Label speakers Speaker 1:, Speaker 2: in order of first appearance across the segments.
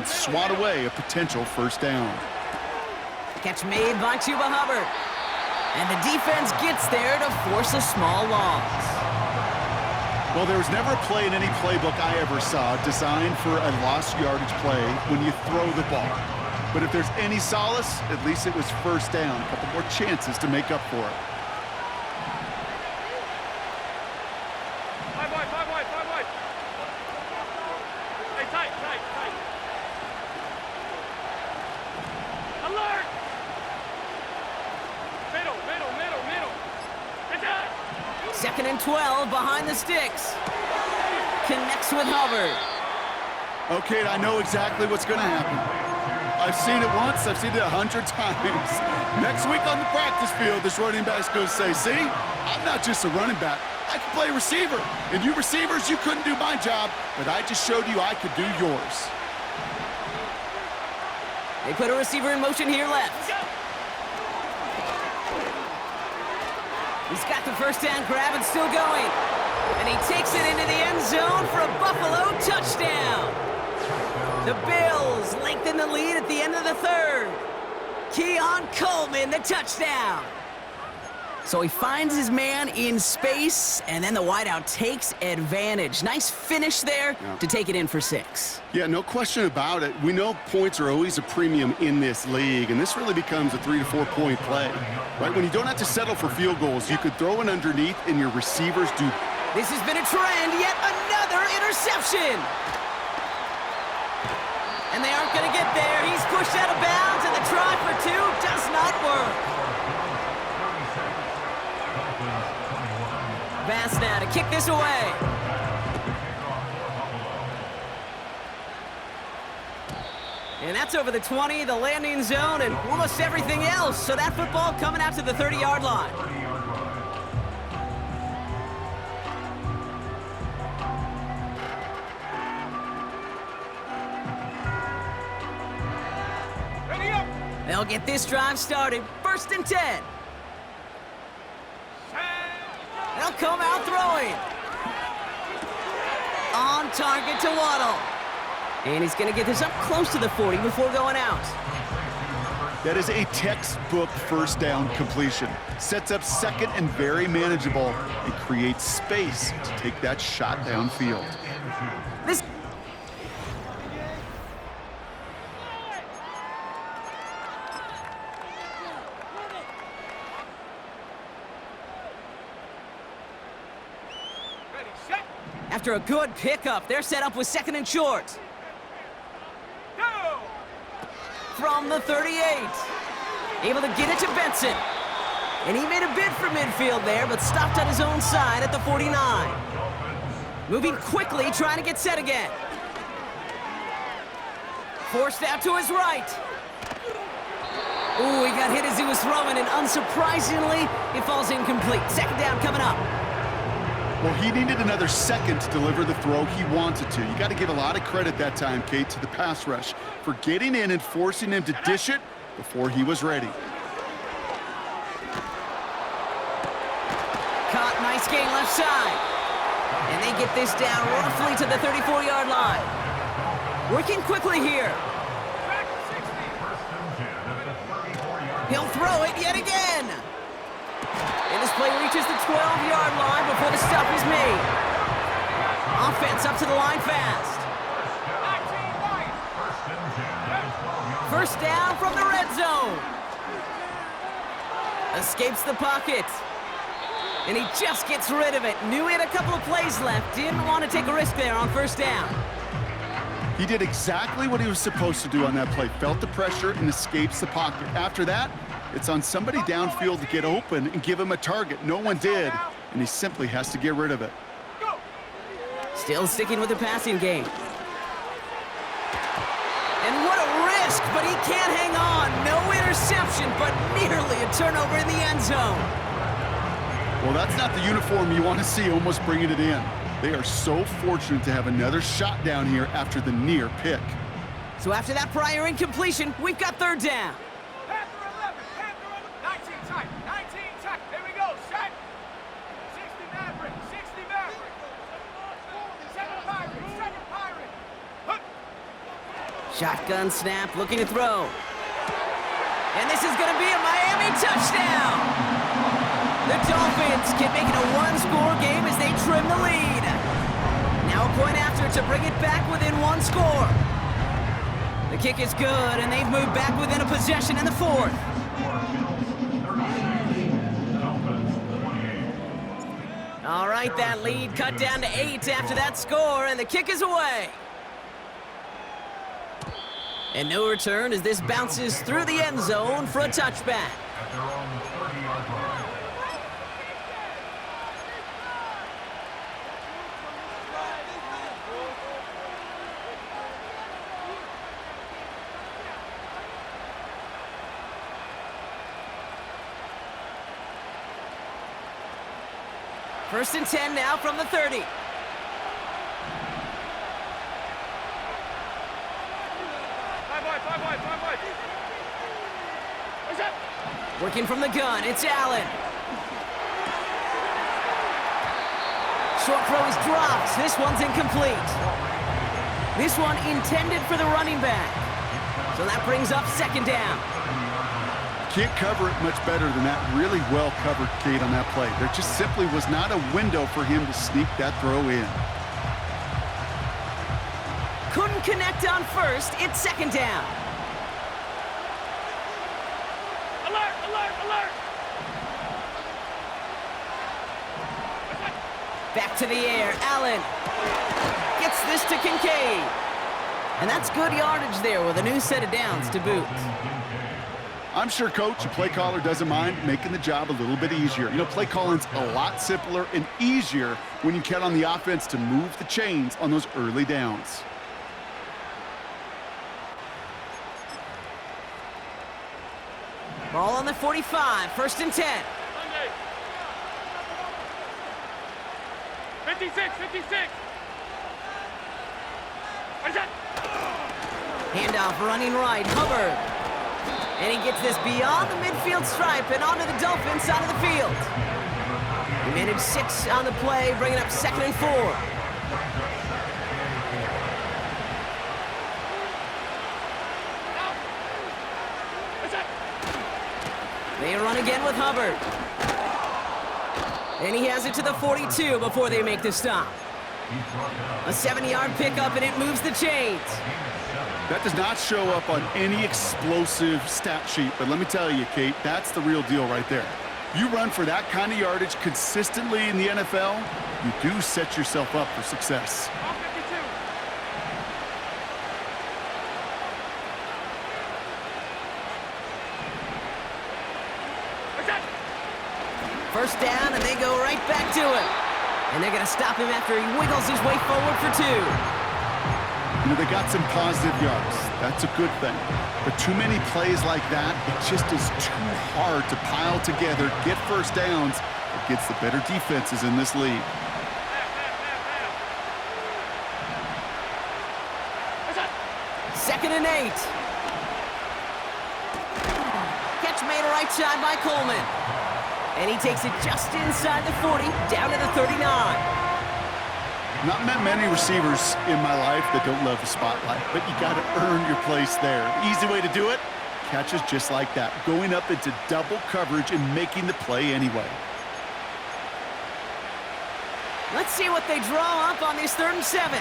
Speaker 1: and swat away a potential first down.
Speaker 2: Catch made by Chuba Hubbard. And the defense gets there to force a small loss.
Speaker 1: Well, there was never a play in any playbook I ever saw designed for a lost yardage play when you throw the ball. But if there's any solace, at least it was first down. A couple more chances to make up for it.
Speaker 3: Five wide. Hey, tight. Alert! Middle.
Speaker 2: Second and 12 behind the sticks. Connects with Hubbard.
Speaker 1: Okay, I know exactly what's going to happen. I've seen it once, I've seen it 100 times. Next week on the practice field, this running back's going to say, see, I'm not just a running back. I can play receiver. And you receivers, you couldn't do my job, but I just showed you I could do yours.
Speaker 2: They put a receiver in motion here left. He's got the first down grab and still going. And he takes it into the end zone for a Buffalo touchdown. The Bills lengthen the lead at the end of the third. Keon Coleman, the touchdown. So he finds his man in space, and then the wideout takes advantage. Nice finish there to take it in for 6.
Speaker 1: Yeah, no question about it. We know points are always a premium in this league, and this really becomes a 3 to 4 point play. Right? When you don't have to settle for field goals, you could throw it underneath, and your receivers do.
Speaker 2: This has been a trend, yet another interception. And they aren't going to get there. He's pushed out of bounds, and the try for 2 does not work. Bass now to kick this away. And that's over the 20, the landing zone, and almost everything else. So that football coming out to the 30-yard line.
Speaker 3: Ready up!
Speaker 2: They'll get this drive started. 1st and 10. They'll come out throwing. On target to Waddle. And he's going to get this up close to the 40 before going out.
Speaker 1: That is a textbook first down completion. Sets up second and very manageable and creates space to take that shot downfield.
Speaker 2: This
Speaker 3: Ready, set,
Speaker 2: After a good pickup, they're set up with 2nd and short.
Speaker 3: go!
Speaker 2: From the 38. Able to get it to Benson. And he made a bid for midfield there, but stopped on his own side at the 49. Moving quickly, trying to get set again. Forced out to his right. Ooh, he got hit as he was throwing, and unsurprisingly, it falls incomplete. 2nd down coming up.
Speaker 1: Well, he needed another second to deliver the throw he wanted to. You got to give a lot of credit that time, Kate, to the pass rush for getting in and forcing him to dish it before he was ready.
Speaker 2: Caught, nice gain left side. And they get this down roughly to the 34-yard line. Working quickly here.
Speaker 3: Back 60!
Speaker 2: He'll throw it yet again. And this play reaches the 12-yard line before the stop is made. Offense up to the line fast.
Speaker 3: 19
Speaker 2: First down from the red zone. Escapes the pocket. And he just gets rid of it. Knew he had a couple of plays left. Didn't want to take a risk there on 1st down.
Speaker 1: He did exactly what he was supposed to do on that play. Felt the pressure and escapes the pocket. After that, it's on somebody downfield to get open and give him a target. No one did, and he simply has to get rid of it.
Speaker 3: Go!
Speaker 2: Still sticking with the passing game. And what a risk, but he can't hang on. No interception, but nearly a turnover in the end zone.
Speaker 1: Well, that's not the uniform you want to see almost bringing it in. They are so fortunate to have another shot down here after the near pick.
Speaker 2: So after that prior incompletion, we've got 3rd down.
Speaker 3: Panther 11, Panther 11, 19 tight, 19 tight. Here we go, set. 60 Maverick, 60 Maverick. 7 Pirate, 7 Pirate. Hook.
Speaker 2: Shotgun snap, looking to throw. And this is going to be a Miami touchdown! The Dolphins can make it a one-score game as they trim the lead. Now a point after to bring it back within one score. The kick is good, and they've moved back within a possession in the fourth. All right, that lead cut down to 8 after that score, and the kick is away. And no return as this bounces through the end zone for a touchback. First and 10 now from the 30. Working from the gun, it's Allen. Short throw is dropped. This one's incomplete. This one intended for the running back. So that brings up second down.
Speaker 1: Can't cover it much better than that. Really well covered, Kate, on that play. There just simply was not a window for him to sneak that throw in.
Speaker 2: Couldn't connect on first. It's second down.
Speaker 3: Alert, alert, alert!
Speaker 2: Back to the air, Allen. Gets this to Kincaid. And that's good yardage there with a new set of downs to boot.
Speaker 1: I'm sure coach and play caller doesn't mind making the job a little bit easier. You know, play calling's a lot simpler and easier when you count on the offense to move the chains on those early downs.
Speaker 2: Ball on the 45, first and 10.
Speaker 3: 56, 56!
Speaker 2: Handoff running right, Hubbard. And he gets this beyond the midfield stripe and onto the Dolphins side of the field. He managed 6 on the play, bringing up second and 4. They run again with Hubbard. And he has it to the 42 before they make the stop. A 7-yard pickup, and it moves the chains.
Speaker 1: That does not show up on any explosive stat sheet, but let me tell you, Kate, that's the real deal right there. You run for that kind of yardage consistently in the NFL, you do set yourself up for success.
Speaker 2: First down, and they go right back to him. And they're going to stop him after he wiggles his way forward for 2.
Speaker 1: You know, they got some positive yards. That's a good thing. But too many plays like that, it just is too hard to pile together, get first downs against the better defenses in this league.
Speaker 2: Second and 8. Catch made right side by Coleman. And he takes it just inside the 40, down to the 39.
Speaker 1: Not met many receivers in my life that don't love the spotlight, but you got to earn your place there. Easy way to do it, catches just like that, going up into double coverage and making the play anyway.
Speaker 2: Let's see what they draw up on this 3rd and 7.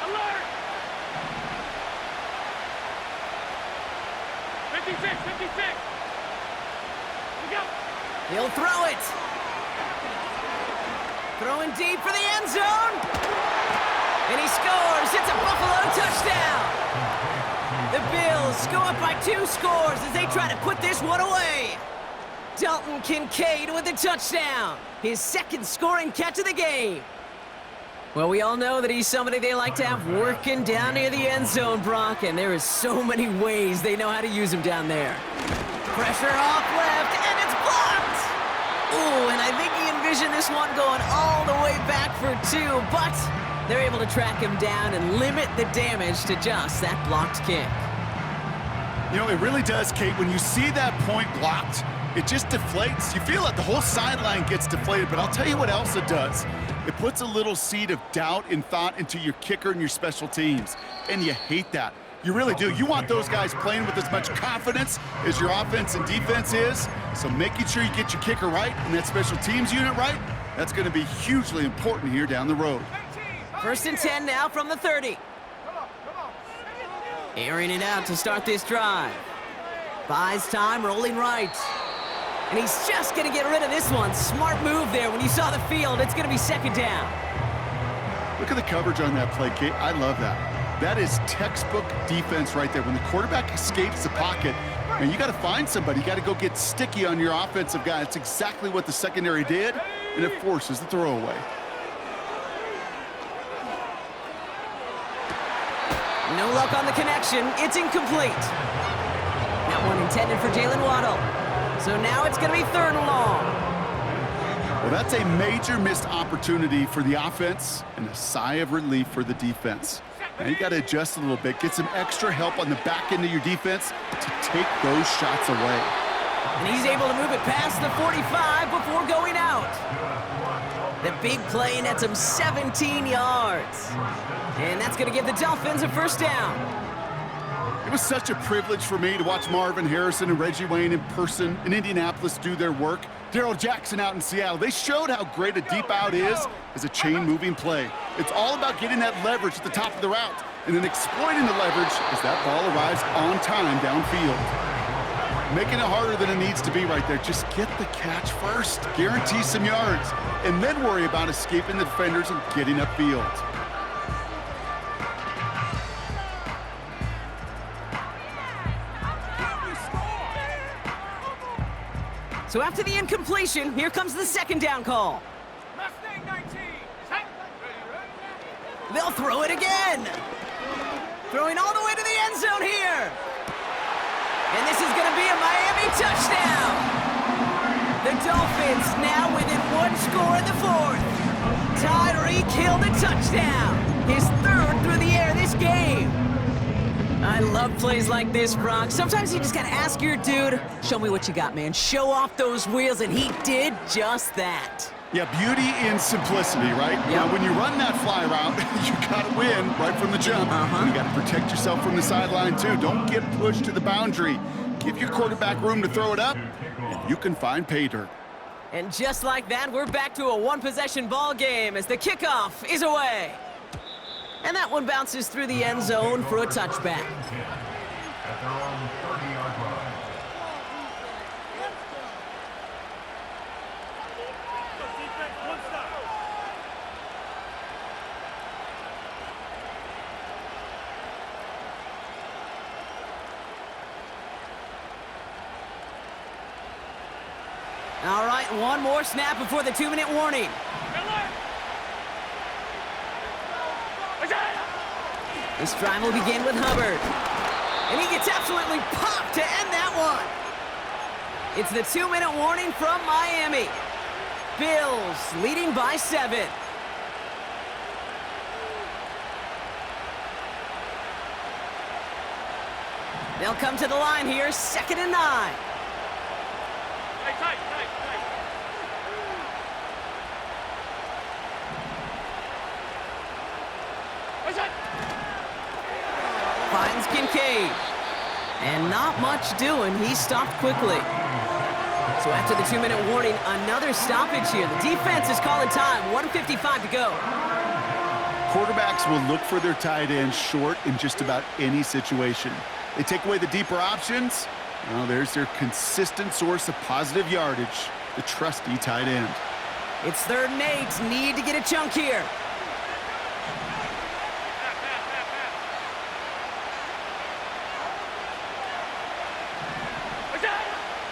Speaker 3: Alert! 56, 56!
Speaker 2: He'll throw it. Throwing deep for the end zone. And he scores. It's a Buffalo touchdown. The Bills go up by 2 scores as they try to put this one away. Dalton Kincaid with the touchdown. His 2nd scoring catch of the game. Well, we all know that he's somebody they like to have working down near the end zone, Brock, and there is so many ways they know how to use him down there. Pressure off left, and it's blocked! Ooh, and I think he envisioned this one going all the way back for 2, but they're able to track him down and limit the damage to just that blocked kick.
Speaker 1: You know, it really does, Kate. When you see that point blocked, It just deflates. You feel it. The whole sideline gets deflated, but I'll tell you what else it does. It puts a little seed of doubt and thought into your kicker and your special teams, and you hate that. You really do. You want those guys playing with as much confidence as your offense and defense is, so making sure you get your kicker right and that special teams unit right, that's going to be hugely important here down the road.
Speaker 2: 1st and 10 now from the 30. Airing it out to start this drive. Buys time, rolling right. And he's just going to get rid of this one. Smart move there. When you saw the field, it's going to be 2nd down.
Speaker 1: Look at the coverage on that play, Kate. I love that. That is textbook defense right there. When the quarterback escapes the pocket, and you got to find somebody. You got to go get sticky on your offensive guy. It's exactly what the secondary did, and it forces the throwaway.
Speaker 2: No luck on the connection. It's incomplete. That one intended for Jalen Waddle. So now it's going to be 3rd and long.
Speaker 1: Well, that's a major missed opportunity for the offense and a sigh of relief for the defense. Now you got to adjust a little bit, get some extra help on the back end of your defense to take those shots away.
Speaker 2: And he's able to move it past the 45 before going out. The big play nets him 17 yards. And that's going to give the Dolphins a 1st down.
Speaker 1: It was such a privilege for me to watch Marvin Harrison and Reggie Wayne in person in Indianapolis do their work. Darrell Jackson out in Seattle. They showed how great a deep out is as a chain-moving play. It's all about getting that leverage at the top of the route and then exploiting the leverage as that ball arrives on time downfield. Making it harder than it needs to be right there. Just get the catch first. Guarantee some yards. And then worry about escaping the defenders and getting upfield.
Speaker 2: So after the incompletion, here comes the 2nd down call.
Speaker 3: Mustang 19. Set.
Speaker 2: They'll throw it again. Throwing all the way to the end zone here. And this is going to be a Miami touchdown. The Dolphins now within 1 score in the 4th. Tyreek Hill the touchdown. His 3rd through the air this game. I love plays like this, Brock. Sometimes you just gotta ask your dude, show me what you got, man. Show off those wheels, and he did just that.
Speaker 1: Yeah, beauty in simplicity, right?
Speaker 2: Yep.
Speaker 1: Now, when you run that fly route, you gotta win right from the jump. You gotta protect yourself from the sideline, too. Don't get pushed to the boundary. Give your quarterback room to throw it up, and you can find pay dirt.
Speaker 2: And just like that, we're back to a one-possession ball game as the kickoff is away. And that one bounces through the end zone for a touchback. All right, one more snap before the 2-minute warning. This drive will begin with Hubbard. And he gets absolutely popped to end that one. It's the 2-minute warning from Miami. Bills leading by 7. They'll come to the line here, 2nd and 9.
Speaker 3: Hey, tight. What's that?
Speaker 2: Finds Kincaid. And not much doing. He stopped quickly. So after the 2-minute warning, another stoppage here. The defense is calling time. 1:55 to go.
Speaker 1: Quarterbacks will look for their tight end short in just about any situation. They take away the deeper options. Well, there's their consistent source of positive yardage, the trusty tight end.
Speaker 2: It's 3rd and 8. Need to get a chunk here.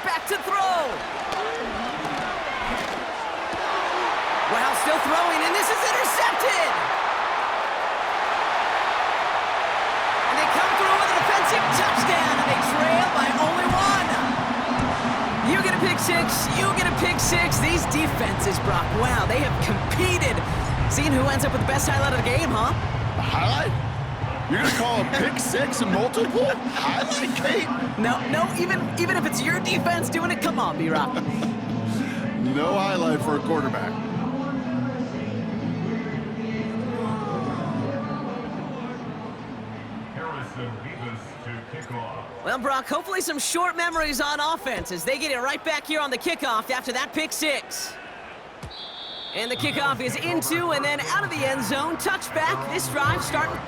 Speaker 2: Back to throw. Wow, still throwing, and this is intercepted. And they come through with a defensive touchdown, and they trail by only 1. You get a pick six, you get a pick six. These defenses, Brock, wow, they have competed. Seeing who ends up with the best highlight of the game, huh?
Speaker 1: The highlight? You're gonna call a pick six and multiple? Highlight, Kate?
Speaker 2: No, even if it's your defense doing it, come on, B-Rock.
Speaker 1: No highlight for a quarterback.
Speaker 2: Well, Brock, hopefully some short memories on offense as they get it right back here on the kickoff after that pick six. And the kickoff is into and then out of the end zone. Touchback. This drive starting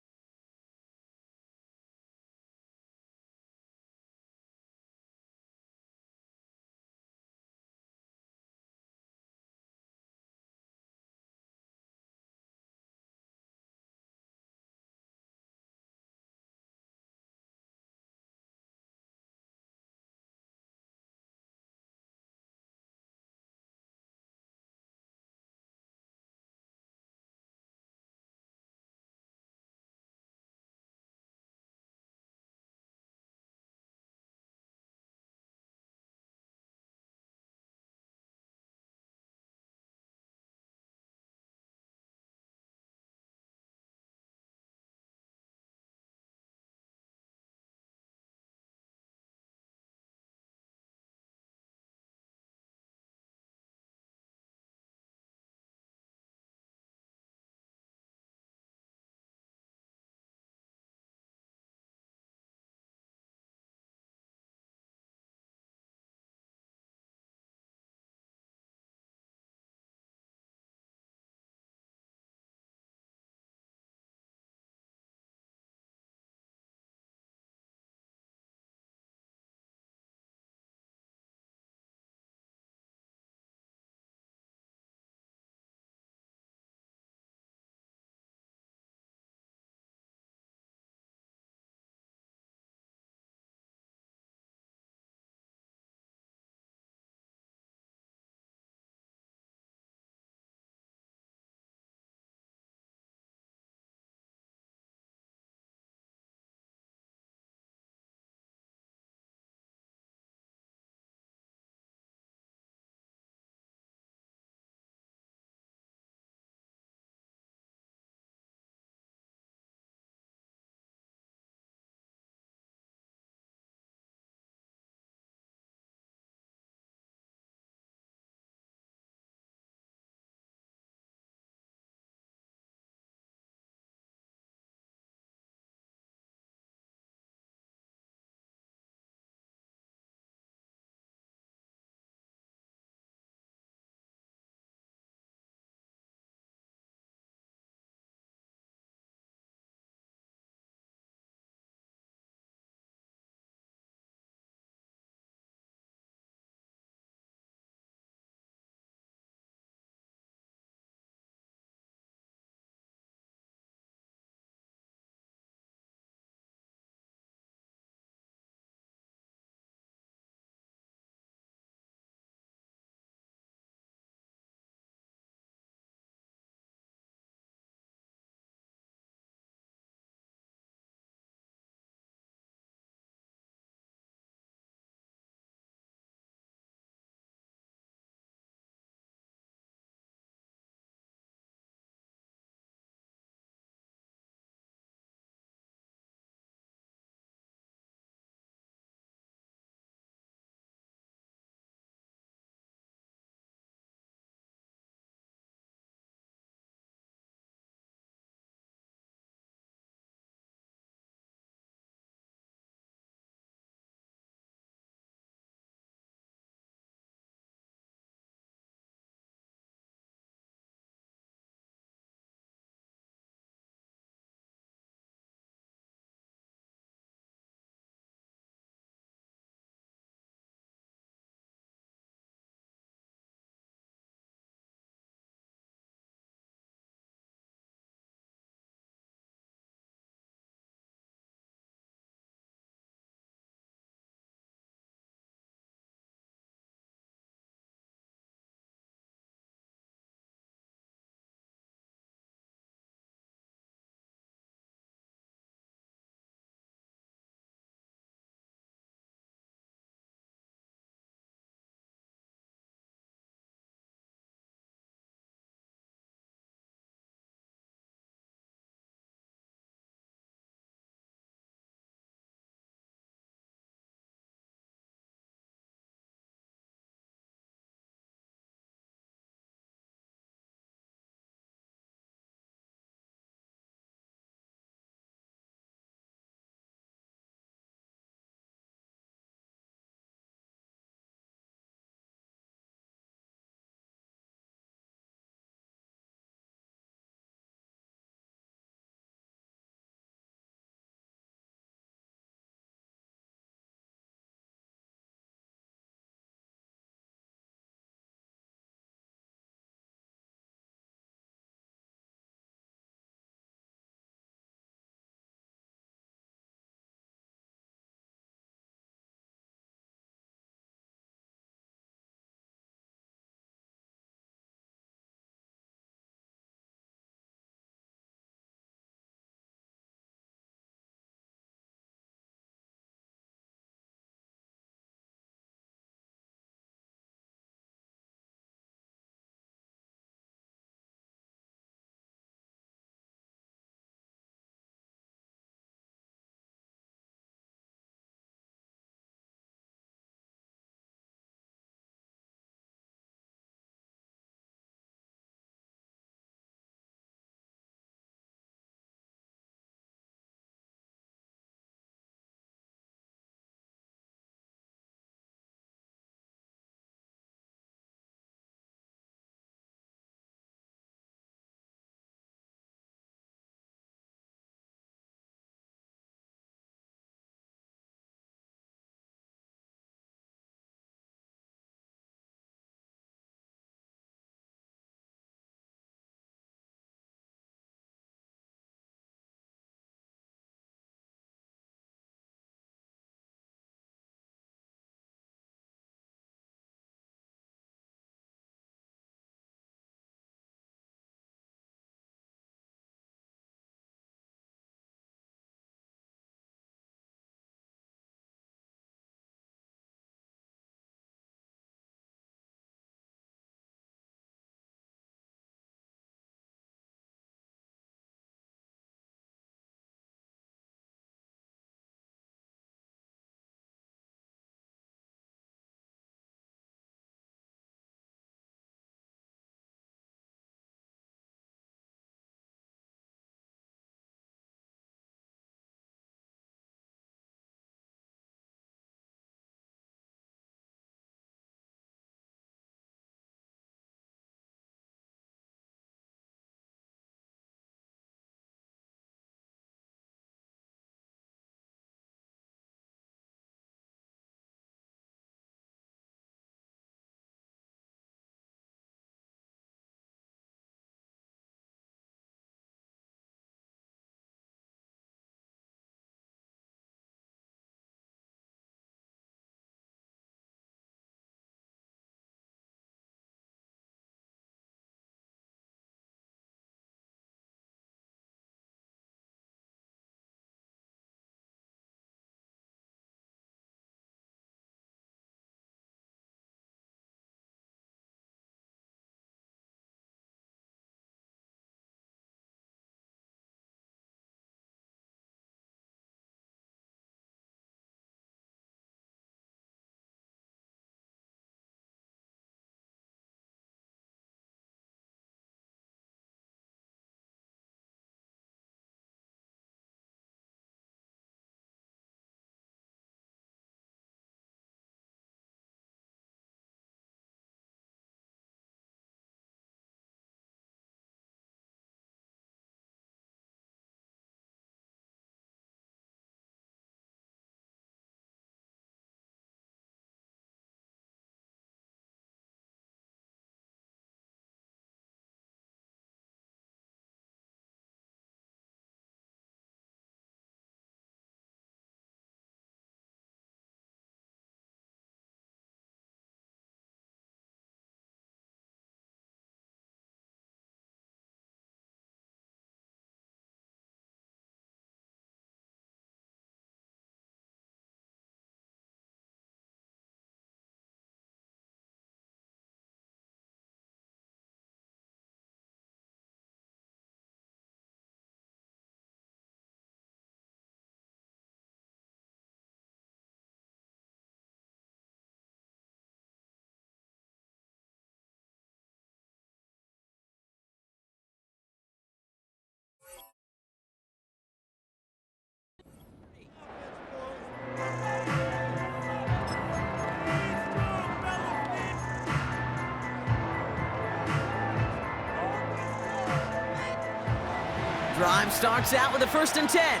Speaker 2: Drive starts out with a 1st and 10.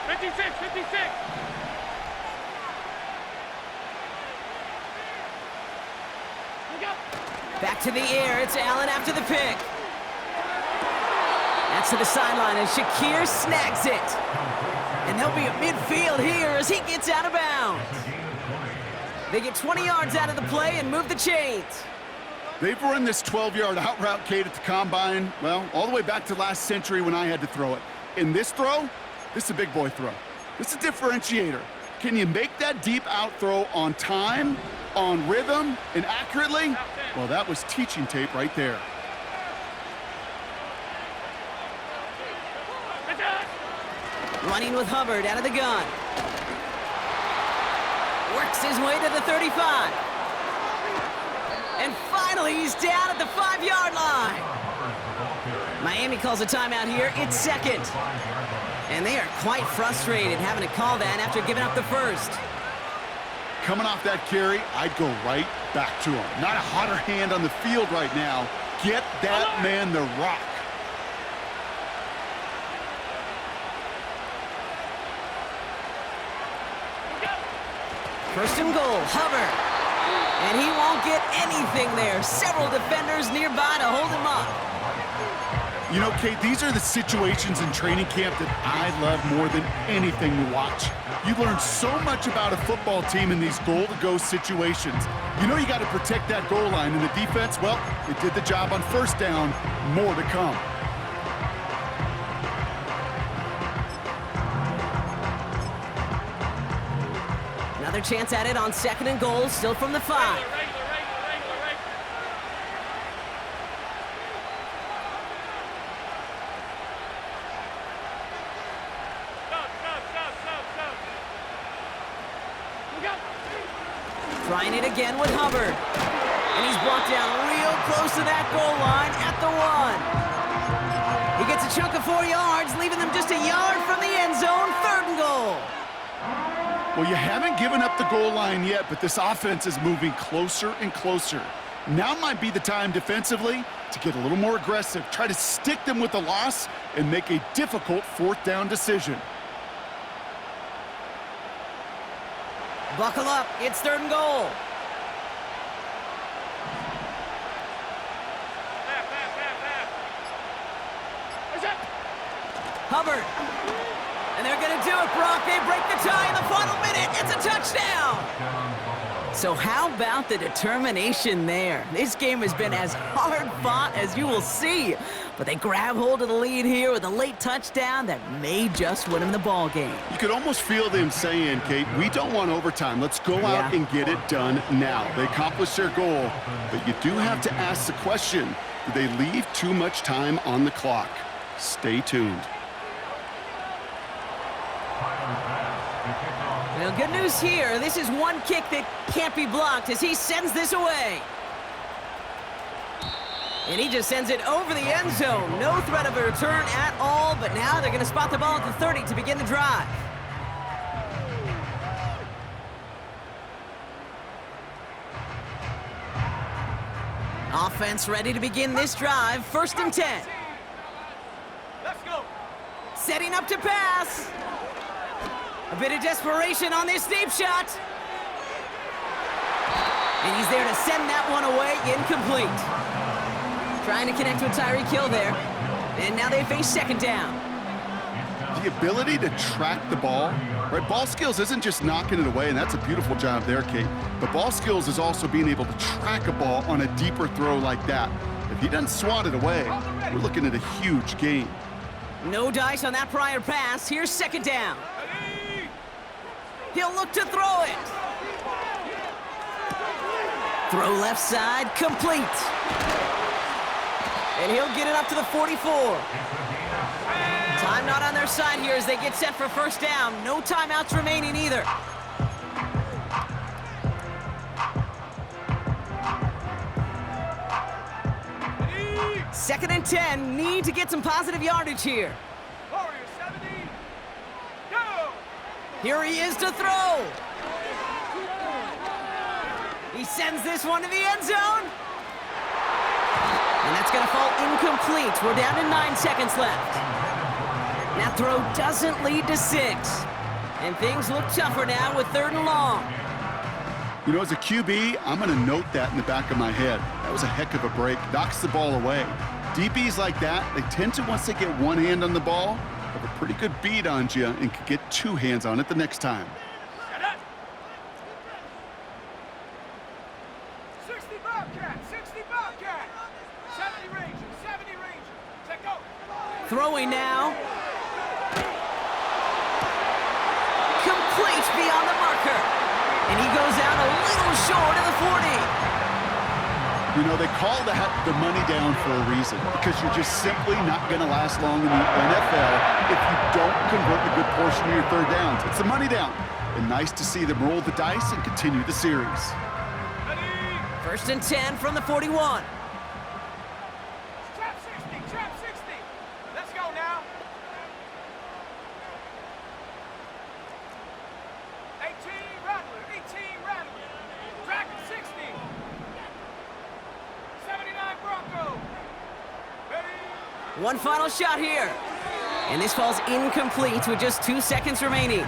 Speaker 3: 56, 56.
Speaker 2: Back to the air, it's Allen after the pick. That's to the sideline, and Shakir snags it. And they'll be at midfield here as he gets out of bounds. They get 20 yards out of the play and move the chains.
Speaker 1: They've run this 12-yard out route, Kate, at the combine, well, all the way back to last century when I had to throw it. In this throw, this is a big boy throw. This is a differentiator. Can you make that deep out throw on time, on rhythm, and accurately? Well, that was teaching tape right there.
Speaker 2: Running with Hubbard out of the gun. Works his way to the 35. And finally, he's down at the 5-yard line. Miami calls a timeout here. It's 2nd. And they are quite frustrated having to call that after giving up the 1st.
Speaker 1: Coming off that carry, I'd go right back to him. Not a hotter hand on the field right now. Get that man the rock.
Speaker 2: First and goal, Hubbard. And he won't get anything there. Several defenders nearby to hold him up.
Speaker 1: You know, Kate, these are the situations in training camp that I love more than anything to watch. You learn so much about a football team in these goal-to-go situations. You know you got to protect that goal line, and the defense, well, it did the job on 1st down. More to come.
Speaker 2: Another chance at it on 2nd and goal, still from the 5. Trying it again with Hubbard. And he's brought down real close to that goal line at the 1. He gets a chunk of 4 yards, leaving them just a yard from the end zone. 3rd and goal.
Speaker 1: Well, you haven't given up the goal line yet, but this offense is moving closer and closer. Now might be the time defensively to get a little more aggressive, try to stick them with the loss, and make a difficult 4th down decision.
Speaker 2: Buckle up, it's 3rd and goal. Hubbard. And they're going to do it, Brock. They break the tie in the final minute. It's a touchdown. So how about the determination there? This game has been as hard fought as you will see. But they grab hold of the lead here with a late touchdown that may just win them the ball game.
Speaker 1: You could almost feel them saying, Kate, we don't want overtime. Let's go out and get it done now. They accomplished their goal, but you do have to ask the question, do they leave too much time on the clock? Stay tuned.
Speaker 2: Well, good news here. This is one kick that can't be blocked as he sends this away. And he just sends it over the end zone. No threat of a return at all, but now they're going to spot the ball at the 30 to begin the drive. Offense ready to begin this drive. 1st and 10.
Speaker 3: Let's go.
Speaker 2: Setting up to pass. A bit of desperation on this deep shot. And he's there to send that one away, incomplete. Trying to connect with Tyreek Hill there. And now they face 2nd down.
Speaker 1: The ability to track the ball, right? Ball skills isn't just knocking it away, and that's a beautiful job there, Kate. But ball skills is also being able to track a ball on a deeper throw like that. If he doesn't swat it away, we're looking at a huge gain.
Speaker 2: No dice on that prior pass. Here's 2nd down. He'll look to throw it. Throw left side, complete. And he'll get it up to the 44. Time not on their side here as they get set for 1st down. No timeouts remaining either. Second and 10, need to get some positive yardage here.
Speaker 3: Warrior 70. Go.
Speaker 2: Here he is to throw. He sends this one to the end zone. And that's going to fall incomplete. We're down to 9 seconds left. That throw doesn't lead to 6. And things look tougher now with 3rd and long.
Speaker 1: You know, as a QB, I'm going to note that in the back of my head. That was a heck of a break. Knocks the ball away. DBs like that, they tend to, once they get one hand on the ball, have a pretty good beat on you and can get 2 hands on it the next time.
Speaker 3: 60 Bobcat, 60 Bobcat. 70 Ranger, 70 Ranger. Check go.
Speaker 2: Throwing now. Complete beyond the marker. And he goes out a little short of the 40.
Speaker 1: You know, they call that the money down for a reason, because you're just simply not going to last long in the NFL if you don't convert a good portion of your 3rd downs. It's the money down. And nice to see them roll the dice and continue the series.
Speaker 3: Ready?
Speaker 2: 1st and 10 from the 41.
Speaker 3: Trap 60, trap 60. Let's go now. 18 Rattler, 18 Rattler. Dragon 60. 79 Bronco. Ready?
Speaker 2: One final shot here. And this falls incomplete with just 2 seconds remaining.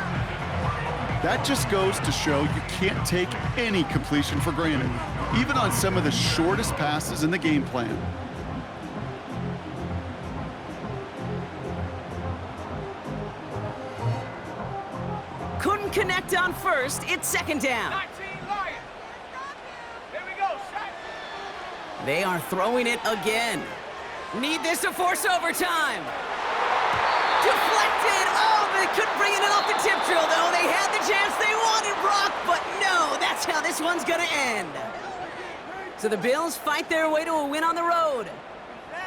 Speaker 1: That just goes to show you can't take any completion for granted, even on some of the shortest passes in the game plan.
Speaker 2: Couldn't connect on 1st. It's 2nd down.
Speaker 3: 19 Lion. Here we go, shot.
Speaker 2: They are throwing it again. Need this to force overtime. Deflected. Oh, they couldn't bring it in off the tip drill, though. They had the chance they wanted, Brock, but no, that's how this one's gonna end. So the Bills fight their way to a win on the road.